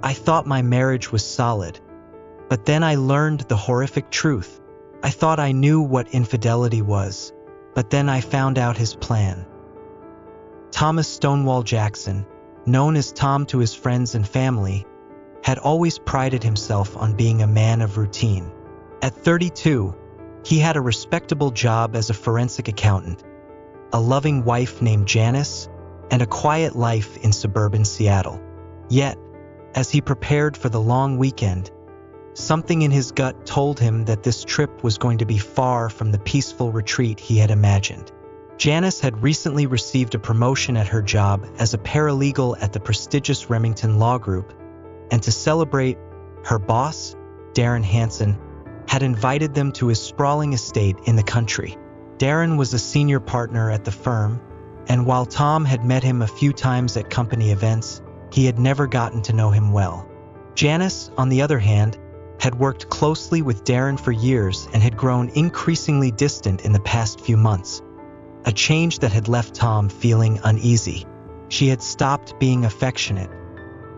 I thought my marriage was solid. But then I learned the horrific truth. I thought I knew what infidelity was, but then I found out his plan. Thomas Stonewall Jackson, known as Tom to his friends and family, had always prided himself on being a man of routine. At 32, he had a respectable job as a forensic accountant, a loving wife named Janice, and a quiet life in suburban Seattle. Yet, as he prepared for the long weekend, something in his gut told him that this trip was going to be far from the peaceful retreat he had imagined. Janice had recently received a promotion at her job as a paralegal at the prestigious Remington Law Group, and to celebrate, her boss, Darren Hansen, had invited them to his sprawling estate in the country. Darren was a senior partner at the firm, and while Tom had met him a few times at company events, he had never gotten to know him well. Janice, on the other hand, had worked closely with Darren for years and had grown increasingly distant in the past few months, a change that had left Tom feeling uneasy. She had stopped being affectionate,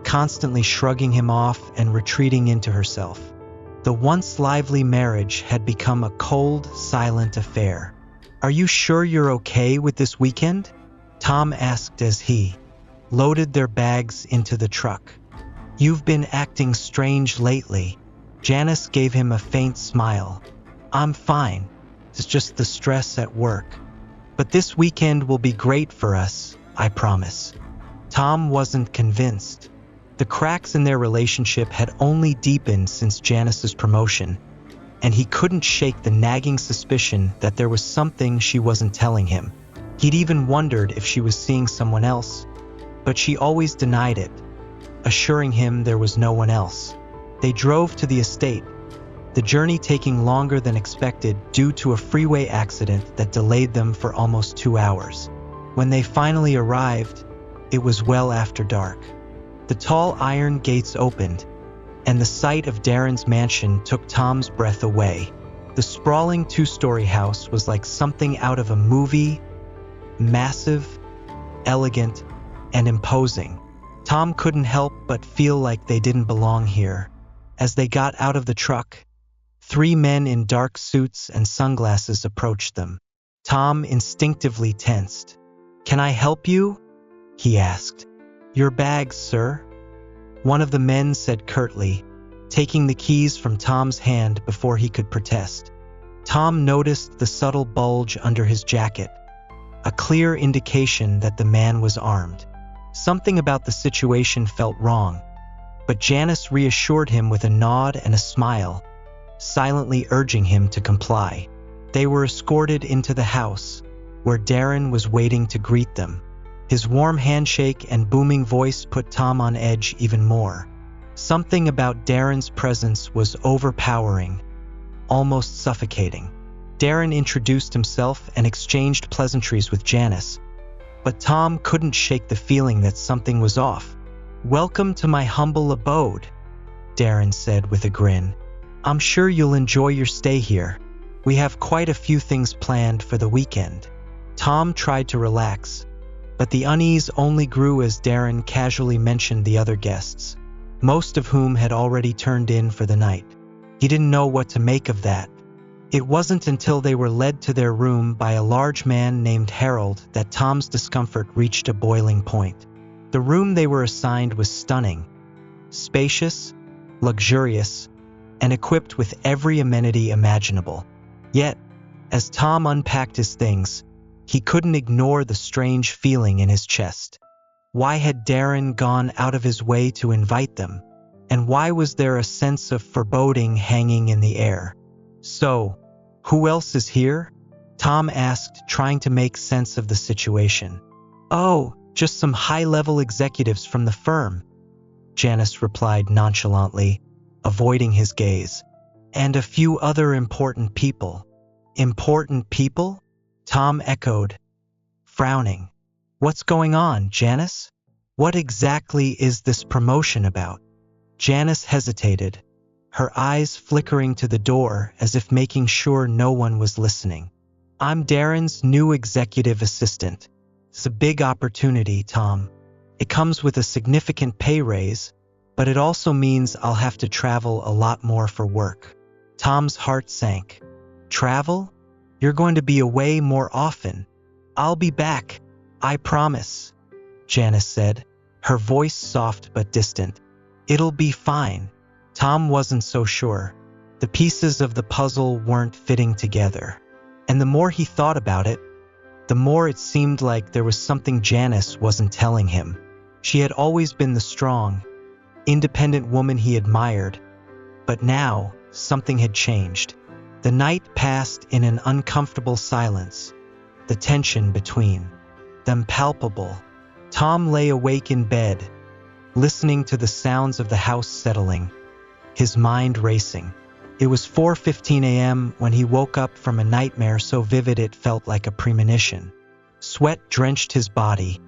constantly shrugging him off and retreating into herself. The once lively marriage had become a cold, silent affair. "Are you sure you're okay with this weekend?" Tom asked as he loaded their bags into the truck. "You've been acting strange lately." Janice gave him a faint smile. "I'm fine. It's just the stress at work. But this weekend will be great for us, I promise." Tom wasn't convinced. The cracks in their relationship had only deepened since Janice's promotion, and he couldn't shake the nagging suspicion that there was something she wasn't telling him. He'd even wondered if she was seeing someone else, but she always denied it, assuring him there was no one else. They drove to the estate, the journey taking longer than expected due to a freeway accident that delayed them for almost 2 hours. When they finally arrived, it was well after dark. The tall iron gates opened, and the sight of Darren's mansion took Tom's breath away. The sprawling 2-story house was like something out of a movie, massive, elegant, and imposing. Tom couldn't help but feel like they didn't belong here. As they got out of the truck, 3 men in dark suits and sunglasses approached them. Tom instinctively tensed. "Can I help you?" he asked. "Your bags, sir," one of the men said curtly, taking the keys from Tom's hand before he could protest. Tom noticed the subtle bulge under his jacket, a clear indication that the man was armed. Something about the situation felt wrong, but Janice reassured him with a nod and a smile, silently urging him to comply. They were escorted into the house, where Darren was waiting to greet them. His warm handshake and booming voice put Tom on edge even more. Something about Darren's presence was overpowering, almost suffocating. Darren introduced himself and exchanged pleasantries with Janice, but Tom couldn't shake the feeling that something was off. "Welcome to my humble abode," Darren said with a grin. "I'm sure you'll enjoy your stay here. We have quite a few things planned for the weekend." Tom tried to relax, but the unease only grew as Darren casually mentioned the other guests, most of whom had already turned in for the night. He didn't know what to make of that. It wasn't until they were led to their room by a large man named Harold that Tom's discomfort reached a boiling point. The room they were assigned was stunning, spacious, luxurious, and equipped with every amenity imaginable. Yet, as Tom unpacked his things, he couldn't ignore the strange feeling in his chest. Why had Darren gone out of his way to invite them? And why was there a sense of foreboding hanging in the air? "So, who else is here?" Tom asked, trying to make sense of the situation. "Oh, just some high-level executives from the firm," Janice replied nonchalantly, avoiding his gaze. "And a few other important people." "Important people?" Tom echoed, frowning. "What's going on, Janice? What exactly is this promotion about?" Janice hesitated, her eyes flickering to the door as if making sure no one was listening. "I'm Darren's new executive assistant. It's a big opportunity, Tom. It comes with a significant pay raise, but it also means I'll have to travel a lot more for work. Tom's heart sank. Travel? You're going to be away more often. I'll be back, I promise, Janice said, her voice soft but distant. It'll be fine. Tom wasn't so sure. The pieces of the puzzle weren't fitting together. And the more he thought about it, the more it seemed like there was something Janice wasn't telling him. She had always been the strong, independent woman he admired, but now something had changed. The night passed in an uncomfortable silence, the tension between them palpable. Tom lay awake in bed, listening to the sounds of the house settling, his mind racing. It was 4:15 a.m. when he woke up from a nightmare so vivid it felt like a premonition. Sweat drenched his body,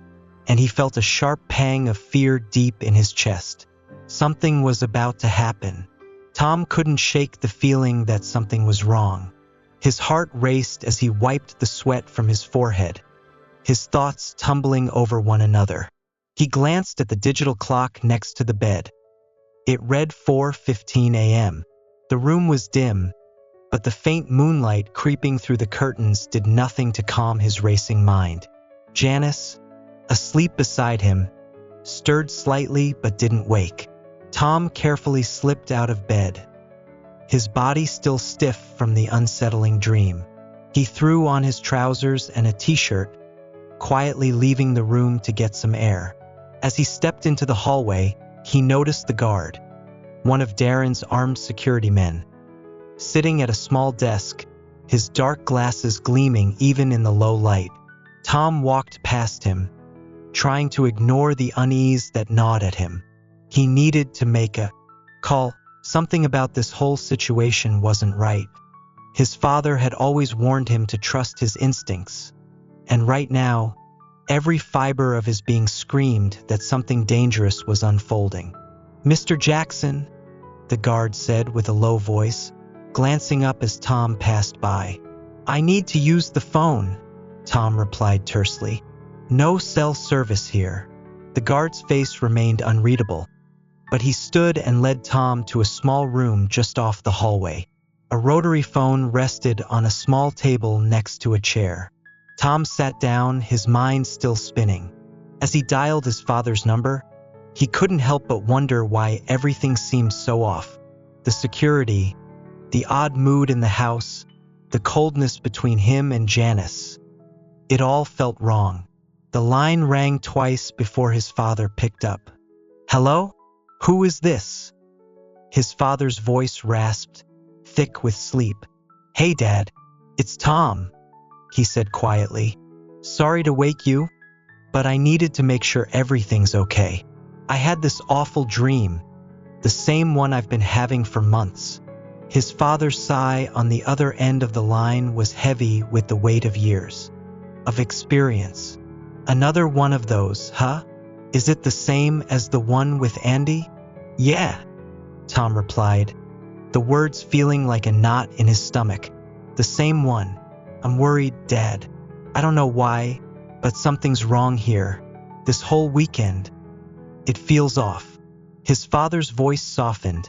and he felt a sharp pang of fear deep in his chest. Something was about to happen. Tom couldn't shake the feeling that something was wrong. His heart raced as he wiped the sweat from his forehead, his thoughts tumbling over one another. He glanced at the digital clock next to the bed. It read 4:15 a.m. The room was dim, but the faint moonlight creeping through the curtains did nothing to calm his racing mind. Janice, asleep beside him, stirred slightly but didn't wake. Tom carefully slipped out of bed, his body still stiff from the unsettling dream. He threw on his trousers and a t-shirt, quietly leaving the room to get some air. As he stepped into the hallway, he noticed the guard, one of Darren's armed security men, sitting at a small desk, his dark glasses gleaming even in the low light. Tom walked past him, trying to ignore the unease that gnawed at him. He needed to make a call. Something about this whole situation wasn't right. His father had always warned him to trust his instincts, and right now, every fiber of his being screamed that something dangerous was unfolding. "Mr. Jackson," the guard said with a low voice, glancing up as Tom passed by. "I need to use the phone," Tom replied tersely. "No cell service here." The guard's face remained unreadable, but he stood and led Tom to a small room just off the hallway. A rotary phone rested on a small table next to a chair. Tom sat down, his mind still spinning. As he dialed his father's number, he couldn't help but wonder why everything seemed so off. The security, the odd mood in the house, the coldness between him and Janice. It all felt wrong. The line rang twice before his father picked up. "Hello? Who is this?" His father's voice rasped, thick with sleep. "Hey, Dad, it's Tom," he said quietly. "Sorry to wake you, but I needed to make sure everything's okay. I had this awful dream, the same one I've been having for months." His father's sigh on the other end of the line was heavy with the weight of years, of experience. "Another one of those, huh? Is it the same as the one with Andy?" "Yeah," Tom replied, the words feeling like a knot in his stomach. "The same one. I'm worried, Dad. I don't know why, but something's wrong here. This whole weekend. It feels off." His father's voice softened,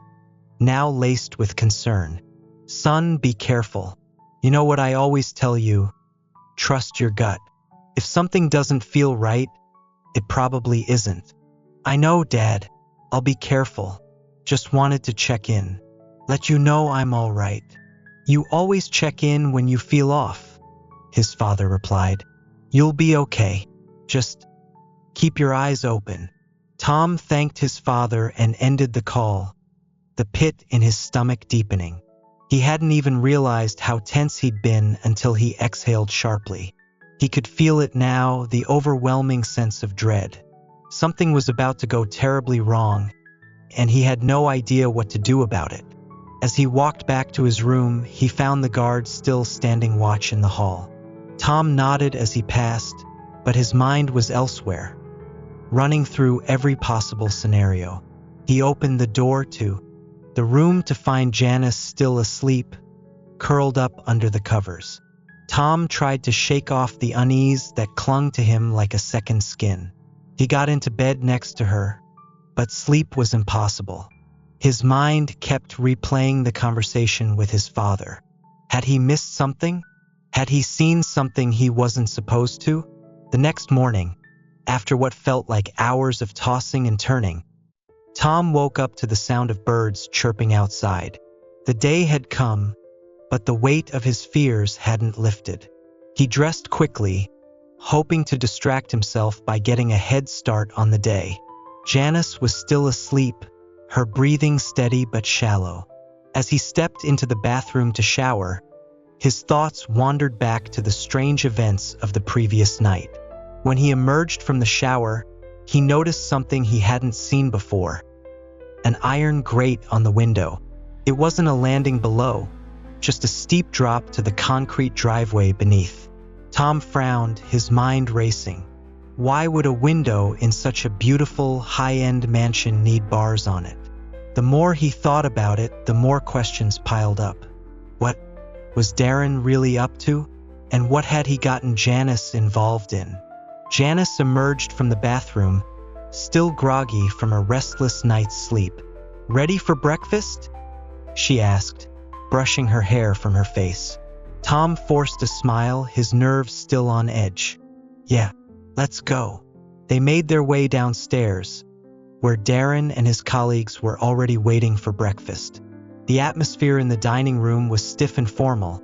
now laced with concern. "Son, be careful. You know what I always tell you? Trust your gut. If something doesn't feel right, it probably isn't." "I know, Dad. I'll be careful. Just wanted to check in. Let you know I'm all right." "You always check in when you feel off," his father replied. "You'll be okay. Just keep your eyes open." Tom thanked his father and ended the call, the pit in his stomach deepening. He hadn't even realized how tense he'd been until he exhaled sharply. He could feel it now, the overwhelming sense of dread. Something was about to go terribly wrong, and he had no idea what to do about it. As he walked back to his room, he found the guard still standing watch in the hall. Tom nodded as he passed, but his mind was elsewhere, running through every possible scenario. He opened the door to the room to find Janice still asleep, curled up under the covers. Tom tried to shake off the unease that clung to him like a second skin. He got into bed next to her, but sleep was impossible. His mind kept replaying the conversation with his father. Had he missed something? Had he seen something he wasn't supposed to? The next morning, after what felt like hours of tossing and turning, Tom woke up to the sound of birds chirping outside. The day had come, but the weight of his fears hadn't lifted. He dressed quickly, hoping to distract himself by getting a head start on the day. Janice was still asleep, her breathing steady but shallow. As he stepped into the bathroom to shower, his thoughts wandered back to the strange events of the previous night. When he emerged from the shower, he noticed something he hadn't seen before: an iron grate on the window. It wasn't a landing below, just a steep drop to the concrete driveway beneath. Tom frowned, his mind racing. Why would a window in such a beautiful, high-end mansion need bars on it? The more he thought about it, the more questions piled up. What was Darren really up to? And what had he gotten Janice involved in? Janice emerged from the bathroom, still groggy from a restless night's sleep. "Ready for breakfast?" she asked, brushing her hair from her face. Tom forced a smile, his nerves still on edge. "Yeah, let's go." They made their way downstairs, where Darren and his colleagues were already waiting for breakfast. The atmosphere in the dining room was stiff and formal,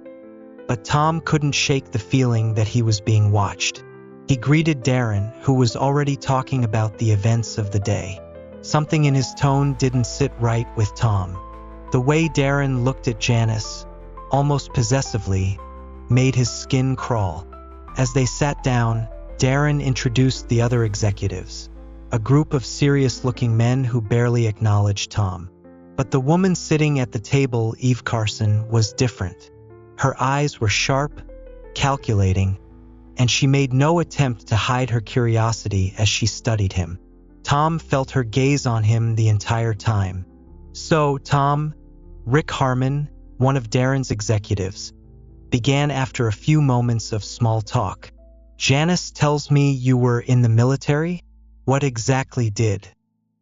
but Tom couldn't shake the feeling that he was being watched. He greeted Darren, who was already talking about the events of the day. Something in his tone didn't sit right with Tom. The way Darren looked at Janice, almost possessively, made his skin crawl. As they sat down, Darren introduced the other executives, a group of serious-looking men who barely acknowledged Tom. But the woman sitting at the table, Eve Carson, was different. Her eyes were sharp, calculating, and she made no attempt to hide her curiosity as she studied him. Tom felt her gaze on him the entire time. "So, Tom," Rick Harmon, one of Darren's executives, began after a few moments of small talk. "Janice tells me you were in the military? What exactly did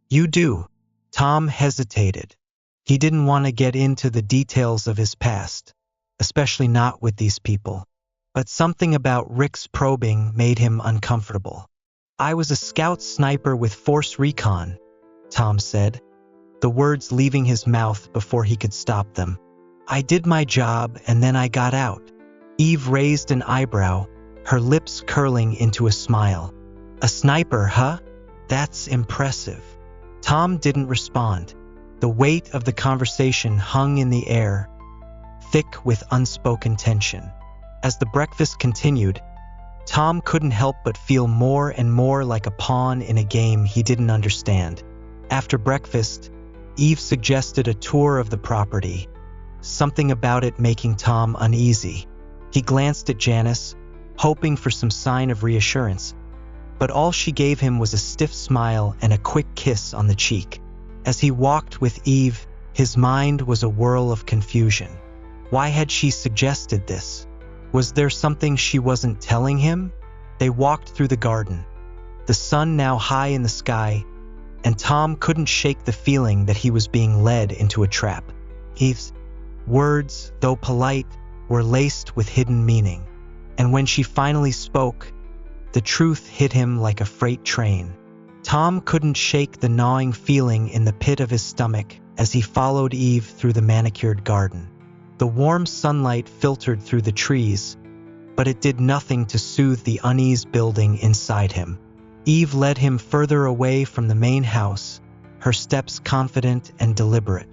you do?" Tom hesitated. He didn't want to get into the details of his past, especially not with these people. But something about Rick's probing made him uncomfortable. "I was a scout sniper with Force Recon," Tom said, the words leaving his mouth before he could stop them. "I did my job and then I got out." Eve raised an eyebrow, her lips curling into a smile. "A sniper, huh? That's impressive." Tom didn't respond. The weight of the conversation hung in the air, thick with unspoken tension. As the breakfast continued, Tom couldn't help but feel more and more like a pawn in a game he didn't understand. After breakfast, Eve suggested a tour of the property, something about it making Tom uneasy. He glanced at Janice, hoping for some sign of reassurance, but all she gave him was a stiff smile and a quick kiss on the cheek. As he walked with Eve, his mind was a whirl of confusion. Why had she suggested this? Was there something she wasn't telling him? They walked through the garden, the sun now high in the sky, and Tom couldn't shake the feeling that he was being led into a trap. Eve's words, though polite, were laced with hidden meaning, and when she finally spoke, the truth hit him like a freight train. Tom couldn't shake the gnawing feeling in the pit of his stomach as he followed Eve through the manicured garden. The warm sunlight filtered through the trees, but it did nothing to soothe the unease building inside him. Eve led him further away from the main house, her steps confident and deliberate.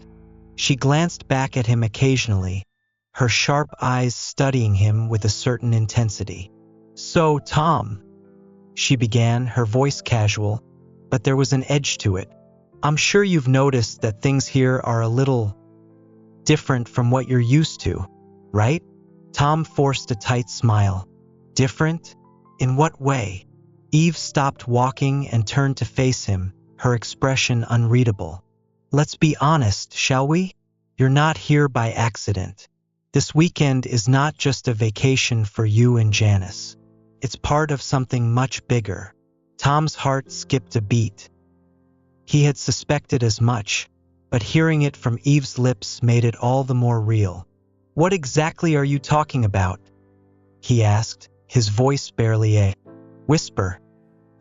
She glanced back at him occasionally, her sharp eyes studying him with a certain intensity. "So, Tom," she began, her voice casual, but there was an edge to it. "I'm sure you've noticed that things here are a little different from what you're used to, right?" Tom forced a tight smile. "Different? In what way?" Eve stopped walking and turned to face him, her expression unreadable. "Let's be honest, shall we? You're not here by accident. This weekend is not just a vacation for you and Janice. It's part of something much bigger." Tom's heart skipped a beat. He had suspected as much, but hearing it from Eve's lips made it all the more real. "What exactly are you talking about?" he asked, his voice barely a whisper,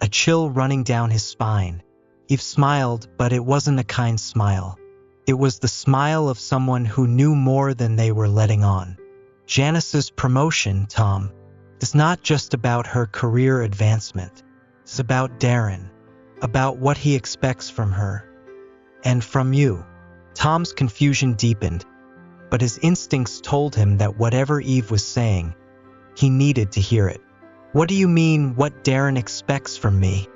a chill running down his spine. Eve smiled, but it wasn't a kind smile. It was the smile of someone who knew more than they were letting on. Janice's promotion, Tom, is not just about her career advancement. It's about Darren, about what he expects from her. And from you. Tom's confusion deepened, but his instincts told him that whatever Eve was saying, he needed to hear it. "What do you mean, what Darren expects from me?"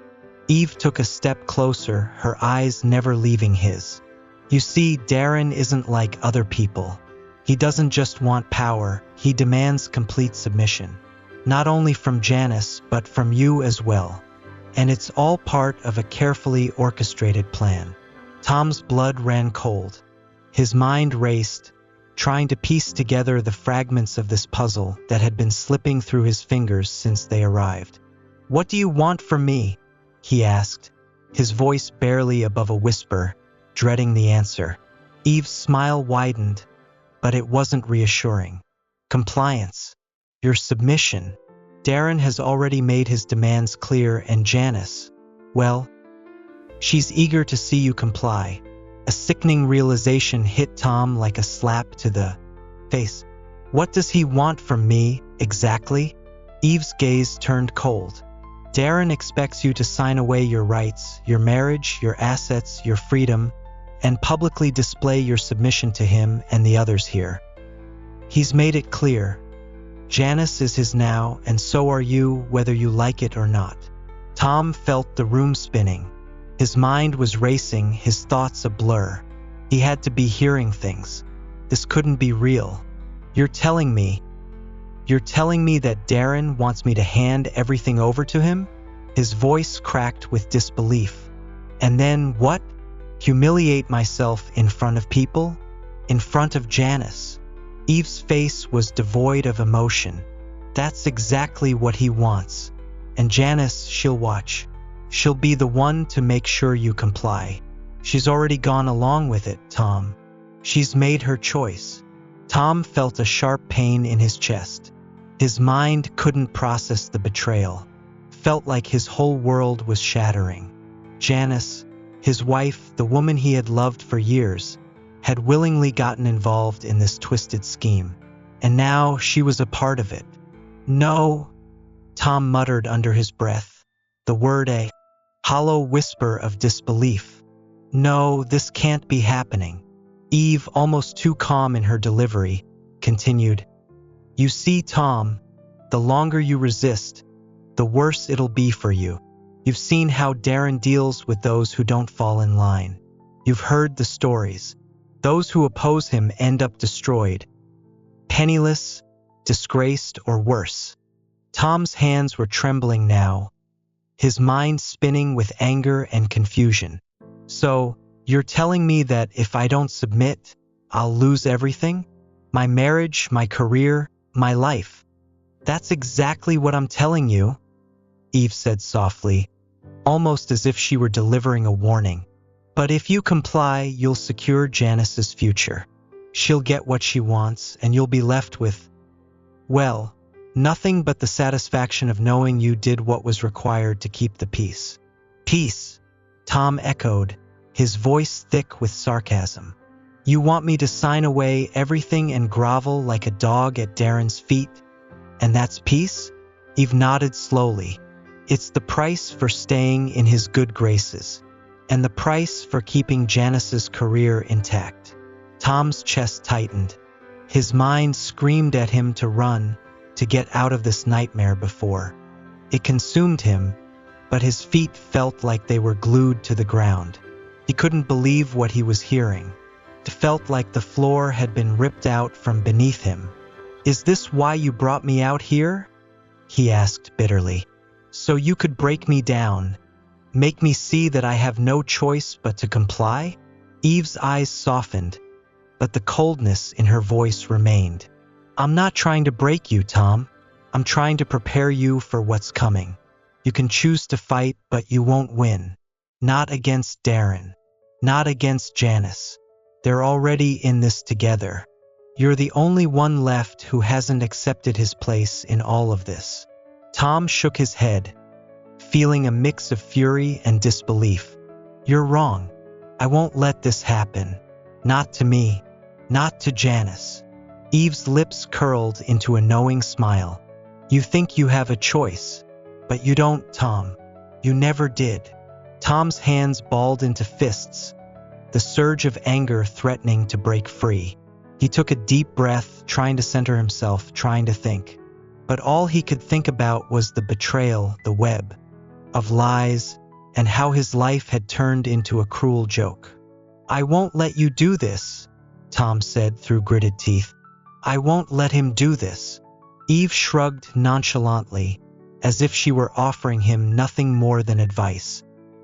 Eve took a step closer, her eyes never leaving his. "You see, Darren isn't like other people. He doesn't just want power, he demands complete submission. Not only from Janice, but from you as well. And it's all part of a carefully orchestrated plan." Tom's blood ran cold. His mind raced, trying to piece together the fragments of this puzzle that had been slipping through his fingers since they arrived. "What do you want from me?" he asked, his voice barely above a whisper, dreading the answer. Eve's smile widened, but it wasn't reassuring. "Compliance. Your submission. Darren has already made his demands clear, and Janice, well, she's eager to see you comply." A sickening realization hit Tom like a slap to the face. "What does he want from me, exactly?" Eve's gaze turned cold. "Darren expects you to sign away your rights, your marriage, your assets, your freedom, and publicly display your submission to him and the others here. He's made it clear. Janice is his now, and so are you, whether you like it or not." Tom felt the room spinning. His mind was racing, his thoughts a blur. He had to be hearing things. This couldn't be real. You're telling me that Darren wants me to hand everything over to him?" His voice cracked with disbelief. "And then what? Humiliate myself in front of people? In front of Janice?" Eve's face was devoid of emotion. "That's exactly what he wants. And Janice, she'll watch. She'll be the one to make sure you comply. She's already gone along with it, Tom. She's made her choice." Tom felt a sharp pain in his chest. His mind couldn't process the betrayal. Felt like his whole world was shattering. Janice, his wife, the woman he had loved for years, had willingly gotten involved in this twisted scheme. And now she was a part of it. "No," Tom muttered under his breath, the word a hollow whisper of disbelief. "No, this can't be happening." Eve, almost too calm in her delivery, continued, "You see, Tom, the longer you resist, the worse it'll be for you. You've seen how Darren deals with those who don't fall in line. You've heard the stories. Those who oppose him end up destroyed, penniless, disgraced, or worse." Tom's hands were trembling now, his mind spinning with anger and confusion. "So, you're telling me that if I don't submit, I'll lose everything? My marriage, my career, my life?" "That's exactly what I'm telling you," Eve said softly, almost as if she were delivering a warning. "But if you comply, you'll secure Janice's future. She'll get what she wants, and you'll be left with, well, nothing but the satisfaction of knowing you did what was required to keep the peace." "Peace," Tom echoed, his voice thick with sarcasm. "You want me to sign away everything and grovel like a dog at Darren's feet? And that's peace?" Eve nodded slowly. "It's the price for staying in his good graces, and the price for keeping Janice's career intact." Tom's chest tightened. His mind screamed at him to run, to get out of this nightmare before it consumed him, but his feet felt like they were glued to the ground. He couldn't believe what he was hearing. It felt like the floor had been ripped out from beneath him. "Is this why you brought me out here?" he asked bitterly. "So you could break me down, make me see that I have no choice but to comply?" Eve's eyes softened, but the coldness in her voice remained. "I'm not trying to break you, Tom. I'm trying to prepare you for what's coming. You can choose to fight, but you won't win. Not against Darren. Not against Janice. They're already in this together. You're the only one left who hasn't accepted his place in all of this. Tom shook his head, feeling a mix of fury and disbelief. You're wrong. I won't let this happen. Not to me. Not to Janice. Eve's lips curled into a knowing smile. You think you have a choice, but you don't, Tom. You never did. Tom's hands balled into fists, the surge of anger threatening to break free. He took a deep breath, trying to center himself, trying to think. But all he could think about was the betrayal, the web of lies, and how his life had turned into a cruel joke. I won't let you do this, Tom said through gritted teeth. I won't let him do this. Eve shrugged nonchalantly, as if she were offering him nothing more than advice.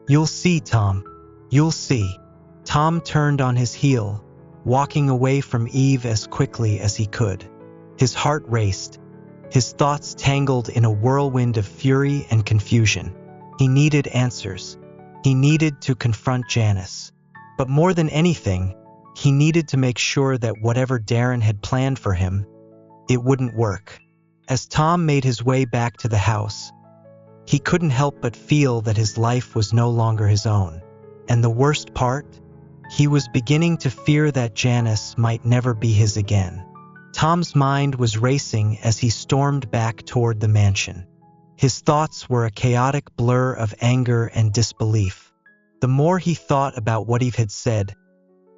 You'll see, Tom. You'll see. Tom turned on his heel, walking away from Eve as quickly as he could. His heart raced, his thoughts tangled in a whirlwind of fury and confusion. He needed answers. He needed to confront Janice. But more than anything, he needed to make sure that whatever Darren had planned for him, it wouldn't work. As Tom made his way back to the house, he couldn't help but feel that his life was no longer his own. And the worst part? He was beginning to fear that Janice might never be his again. Tom's mind was racing as he stormed back toward the mansion. His thoughts were a chaotic blur of anger and disbelief. The more he thought about what Eve had said,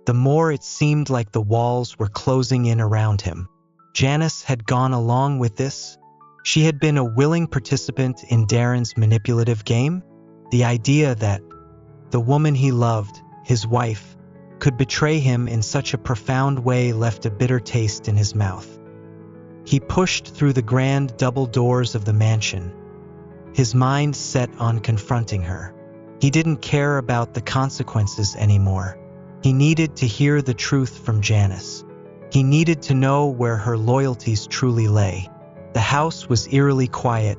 the more it seemed like the walls were closing in around him. Janice had gone along with this. She had been a willing participant in Darren's manipulative game. The idea that the woman he loved, his wife, could betray him in such a profound way left a bitter taste in his mouth. He pushed through the grand double doors of the mansion, his mind set on confronting her. He didn't care about the consequences anymore. He needed to hear the truth from Janice. He needed to know where her loyalties truly lay. The house was eerily quiet,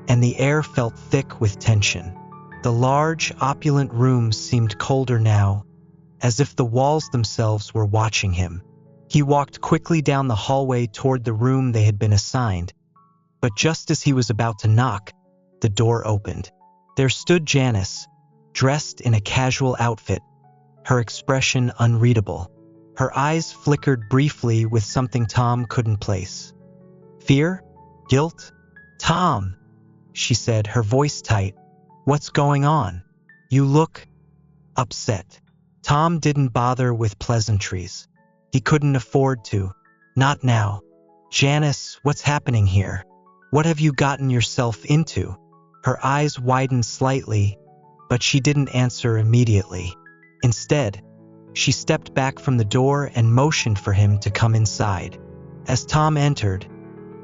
and the air felt thick with tension. The large, opulent rooms seemed colder now, as if the walls themselves were watching him. He walked quickly down the hallway toward the room they had been assigned, but just as he was about to knock, the door opened. There stood Janice, dressed in a casual outfit, her expression unreadable. Her eyes flickered briefly with something Tom couldn't place. Fear? Guilt? Tom, she said, her voice tight. What's going on? You look upset. Tom didn't bother with pleasantries. He couldn't afford to. Not now. Janice, what's happening here? What have you gotten yourself into? Her eyes widened slightly, but she didn't answer immediately. Instead, she stepped back from the door and motioned for him to come inside. As Tom entered,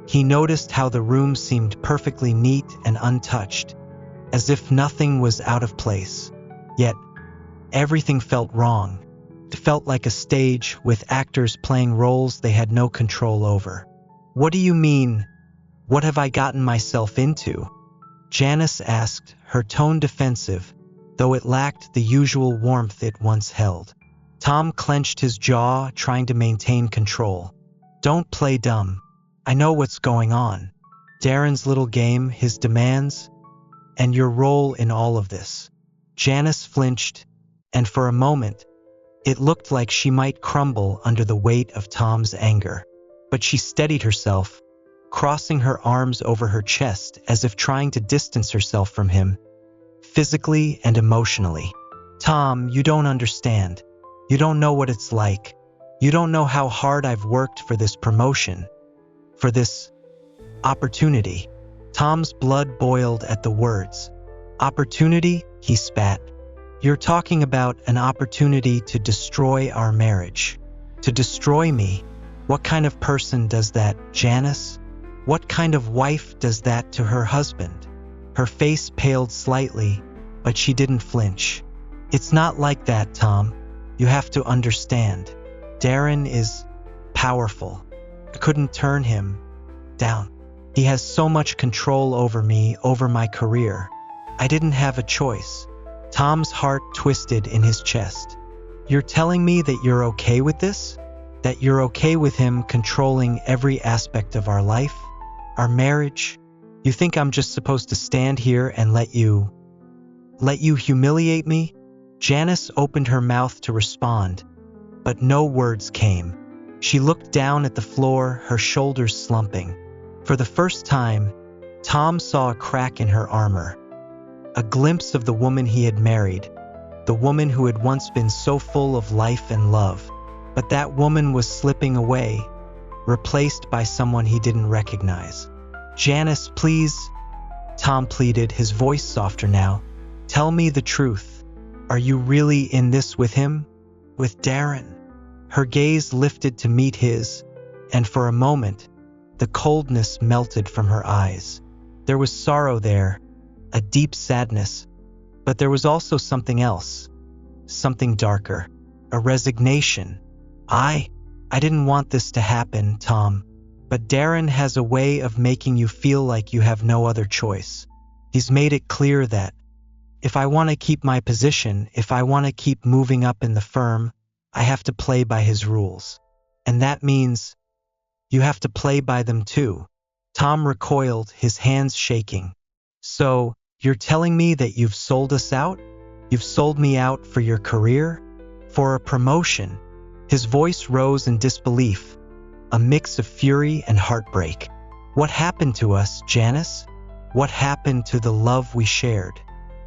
he noticed how the room seemed perfectly neat and untouched, as if nothing was out of place. Yet, everything felt wrong. It felt like a stage with actors playing roles they had no control over. What do you mean? What have I gotten myself into? Janice asked, her tone defensive, though it lacked the usual warmth it once held. Tom clenched his jaw, trying to maintain control. Don't play dumb. I know what's going on. Darren's little game, his demands, and your role in all of this. Janice flinched, and for a moment, it looked like she might crumble under the weight of Tom's anger. But she steadied herself, crossing her arms over her chest as if trying to distance herself from him, physically and emotionally. Tom, you don't understand. You don't know what it's like. You don't know how hard I've worked for this promotion, for this opportunity. Tom's blood boiled at the words. Opportunity? He spat. You're talking about an opportunity to destroy our marriage. To destroy me? What kind of person does that, Janice? What kind of wife does that to her husband? Her face paled slightly, but she didn't flinch. It's not like that, Tom. You have to understand. Darren is powerful. I couldn't turn him down. He has so much control over me, over my career. I didn't have a choice. Tom's heart twisted in his chest. You're telling me that you're okay with this? That you're okay with him controlling every aspect of our life? Our marriage? You think I'm just supposed to stand here and let you humiliate me? Janice opened her mouth to respond, but no words came. She looked down at the floor, her shoulders slumping. For the first time, Tom saw a crack in her armor, a glimpse of the woman he had married, the woman who had once been so full of life and love. But that woman was slipping away, replaced by someone he didn't recognize. Janice, please, Tom pleaded, his voice softer now. Tell me the truth. Are you really in this with him? With Darren? Her gaze lifted to meet his, and for a moment, the coldness melted from her eyes. There was sorrow there, a deep sadness, but there was also something else, something darker, a resignation. I didn't want this to happen, Tom, but Darren has a way of making you feel like you have no other choice. He's made it clear that if I want to keep my position, if I want to keep moving up in the firm, I have to play by his rules. And that means you have to play by them too. Tom recoiled, his hands shaking. So, you're telling me that you've sold us out? You've sold me out for your career? For a promotion? His voice rose in disbelief, a mix of fury and heartbreak. What happened to us, Janice? What happened to the love we shared?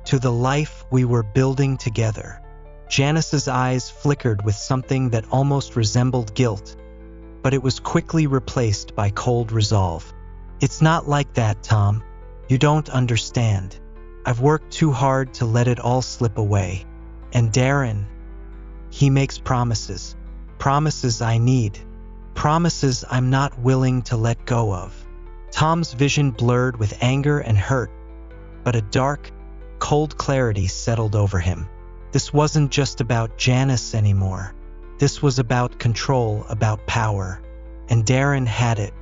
To the life we were building together? Janice's eyes flickered with something that almost resembled guilt, but it was quickly replaced by cold resolve. It's not like that, Tom. You don't understand. I've worked too hard to let it all slip away. And Darren, he makes promises. Promises I need. Promises I'm not willing to let go of. Tom's vision blurred with anger and hurt, but a dark, cold clarity settled over him. This wasn't just about Janice anymore. This was about control, about power. And Darren had it.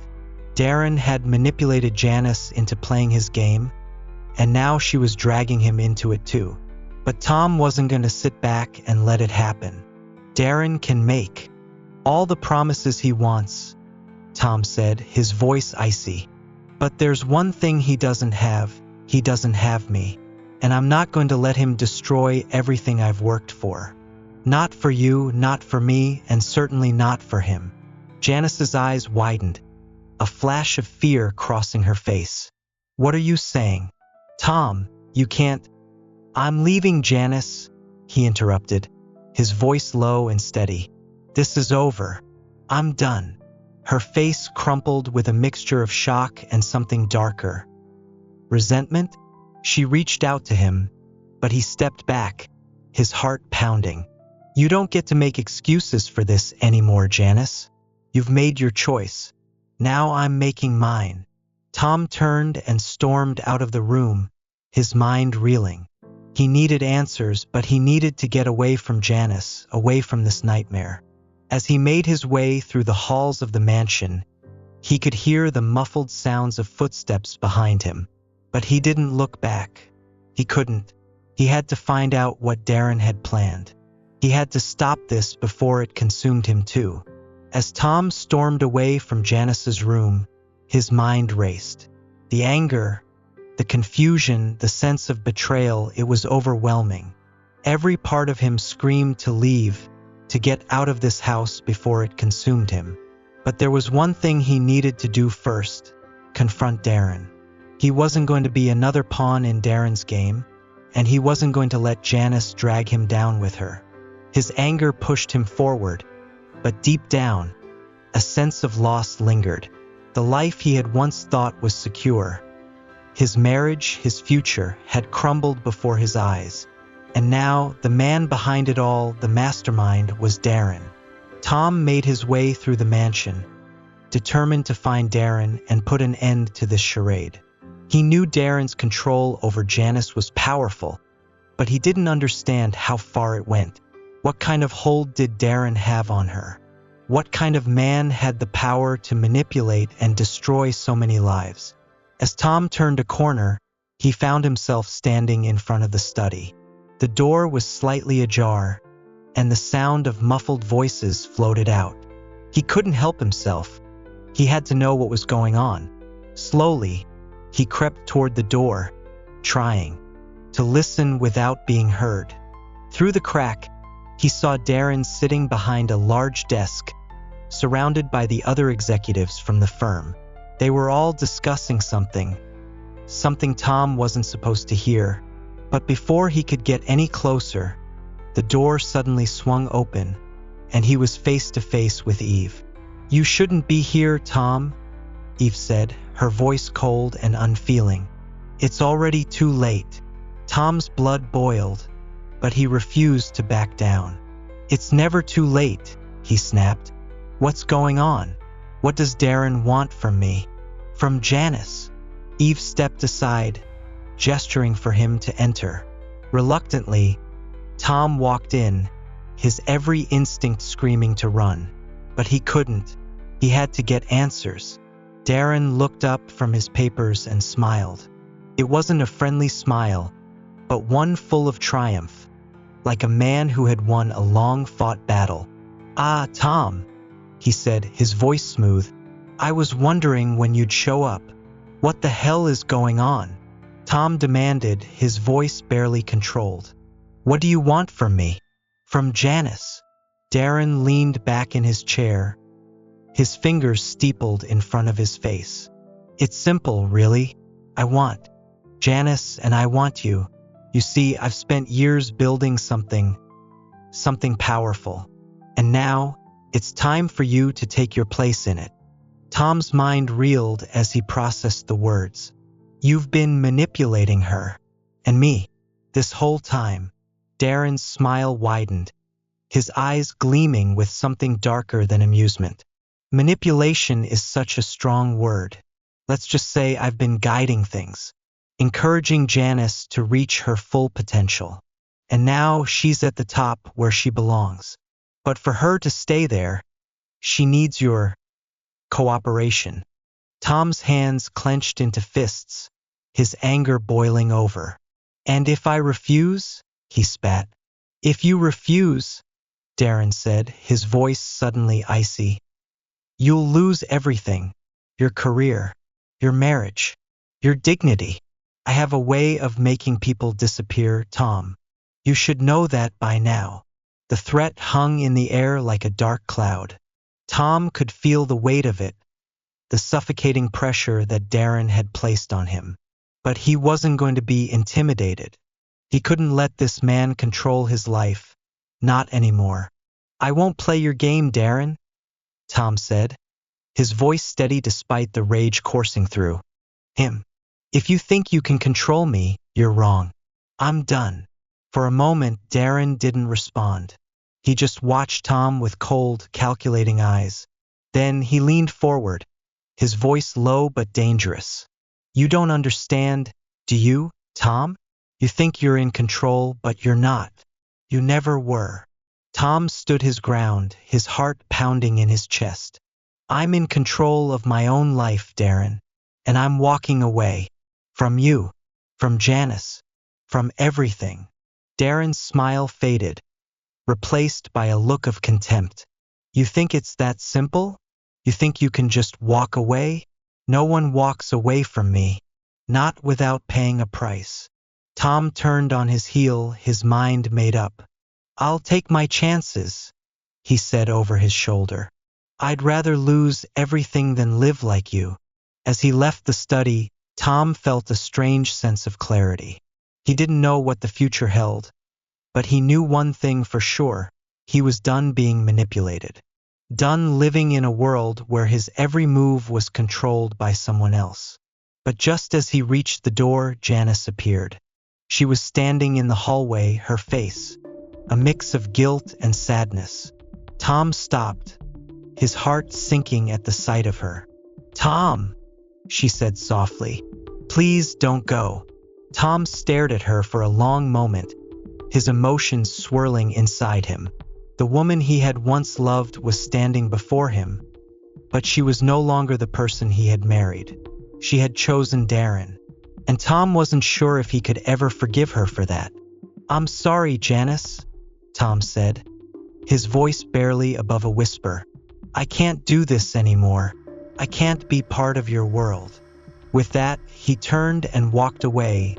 Darren had manipulated Janice into playing his game, and now she was dragging him into it too. But Tom wasn't going to sit back and let it happen. Darren can make all the promises he wants, Tom said, his voice icy. But there's one thing he doesn't have. He doesn't have me. And I'm not going to let him destroy everything I've worked for. Not for you, not for me, and certainly not for him. Janice's eyes widened, a flash of fear crossing her face. What are you saying? Tom, you can't. I'm leaving, Janice, he interrupted, his voice low and steady. This is over. I'm done. Her face crumpled with a mixture of shock and something darker. Resentment? She reached out to him, but he stepped back, his heart pounding. You don't get to make excuses for this anymore, Janice. You've made your choice. Now I'm making mine. Tom turned and stormed out of the room, his mind reeling. He needed answers, but he needed to get away from Janice, away from this nightmare. As he made his way through the halls of the mansion, he could hear the muffled sounds of footsteps behind him. But he didn't look back. He couldn't. He had to find out what Darren had planned. He had to stop this before it consumed him too. As Tom stormed away from Janice's room, his mind raced. The anger, the confusion, the sense of betrayal, it was overwhelming. Every part of him screamed to leave, to get out of this house before it consumed him. But there was one thing he needed to do first: confront Darren. He wasn't going to be another pawn in Darren's game, and he wasn't going to let Janice drag him down with her. His anger pushed him forward, but deep down, a sense of loss lingered. The life he had once thought was secure, his marriage, his future, had crumbled before his eyes. And now, the man behind it all, the mastermind, was Darren. Tom made his way through the mansion, determined to find Darren and put an end to this charade. He knew Darren's control over Janice was powerful, but he didn't understand how far it went. What kind of hold did Darren have on her? What kind of man had the power to manipulate and destroy so many lives? As Tom turned a corner, he found himself standing in front of the study. The door was slightly ajar, and the sound of muffled voices floated out. He couldn't help himself. He had to know what was going on. Slowly, he crept toward the door, trying to listen without being heard. Through the crack, he saw Darren sitting behind a large desk, surrounded by the other executives from the firm. They were all discussing something Tom wasn't supposed to hear. But before he could get any closer, the door suddenly swung open, and he was face to face with Eve. "You shouldn't be here, Tom," Eve said, her voice cold and unfeeling. "It's already too late." Tom's blood boiled, but he refused to back down. "It's never too late," he snapped. "What's going on? What does Darren want from me?" "From Janice." Eve stepped aside, gesturing for him to enter. Reluctantly, Tom walked in, his every instinct screaming to run. But he couldn't. He had to get answers. Darren looked up from his papers and smiled. It wasn't a friendly smile, but one full of triumph, like a man who had won a long-fought battle. "Ah, Tom," he said, his voice smooth. "I was wondering when you'd show up. What the hell is going on?" Tom demanded, his voice barely controlled. "What do you want from me?" "From Janice." Darren leaned back in his chair, his fingers steepled in front of his face. "It's simple, really. I want Janice and I want you. You see, I've spent years building something powerful. And now, it's time for you to take your place in it." Tom's mind reeled as he processed the words. "You've been manipulating her. And me. This whole time." Darren's smile widened, his eyes gleaming with something darker than amusement. "Manipulation is such a strong word. Let's just say I've been guiding things, encouraging Janice to reach her full potential. And now she's at the top where she belongs. But for her to stay there, she needs your cooperation." Tom's hands clenched into fists, his anger boiling over. "And if I refuse?" he spat. "If you refuse," Darren said, his voice suddenly icy, "you'll lose everything. Your career, your marriage, your dignity. I have a way of making people disappear, Tom. You should know that by now." The threat hung in the air like a dark cloud. Tom could feel the weight of it, the suffocating pressure that Darren had placed on him. But he wasn't going to be intimidated. He couldn't let this man control his life. Not anymore. "I won't play your game, Darren," Tom said, his voice steady despite the rage coursing through him. "If you think you can control me, you're wrong. I'm done." For a moment, Darren didn't respond. He just watched Tom with cold, calculating eyes. Then he leaned forward, his voice low but dangerous. "You don't understand, do you, Tom? You think you're in control, but you're not. You never were." Tom stood his ground, his heart pounding in his chest. "I'm in control of my own life, Darren, and I'm walking away. From you, from Janice, from everything." Darren's smile faded, replaced by a look of contempt. "You think it's that simple? You think you can just walk away? No one walks away from me. Not without paying a price." Tom turned on his heel, his mind made up. "I'll take my chances," he said over his shoulder. "I'd rather lose everything than live like you." As he left the study, Tom felt a strange sense of clarity. He didn't know what the future held, but he knew one thing for sure. He was done being manipulated. Done living in a world where his every move was controlled by someone else. But just as he reached the door, Janice appeared. She was standing in the hallway, her face a mix of guilt and sadness. Tom stopped, his heart sinking at the sight of her. "Tom," she said softly, "please don't go." Tom stared at her for a long moment, his emotions swirling inside him. The woman he had once loved was standing before him, but she was no longer the person he had married. She had chosen Darren, and Tom wasn't sure if he could ever forgive her for that. "I'm sorry, Janice," Tom said, his voice barely above a whisper. "I can't do this anymore. I can't be part of your world." With that, he turned and walked away,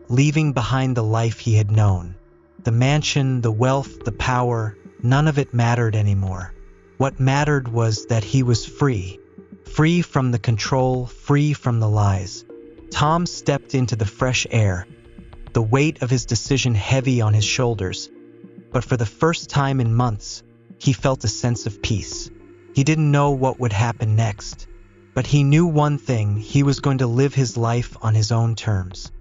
leaving behind the life he had known. The mansion, the wealth, the power, none of it mattered anymore. What mattered was that he was free. Free from the control, free from the lies. Tom stepped into the fresh air, the weight of his decision heavy on his shoulders. But for the first time in months, he felt a sense of peace. He didn't know what would happen next, but he knew one thing: he was going to live his life on his own terms.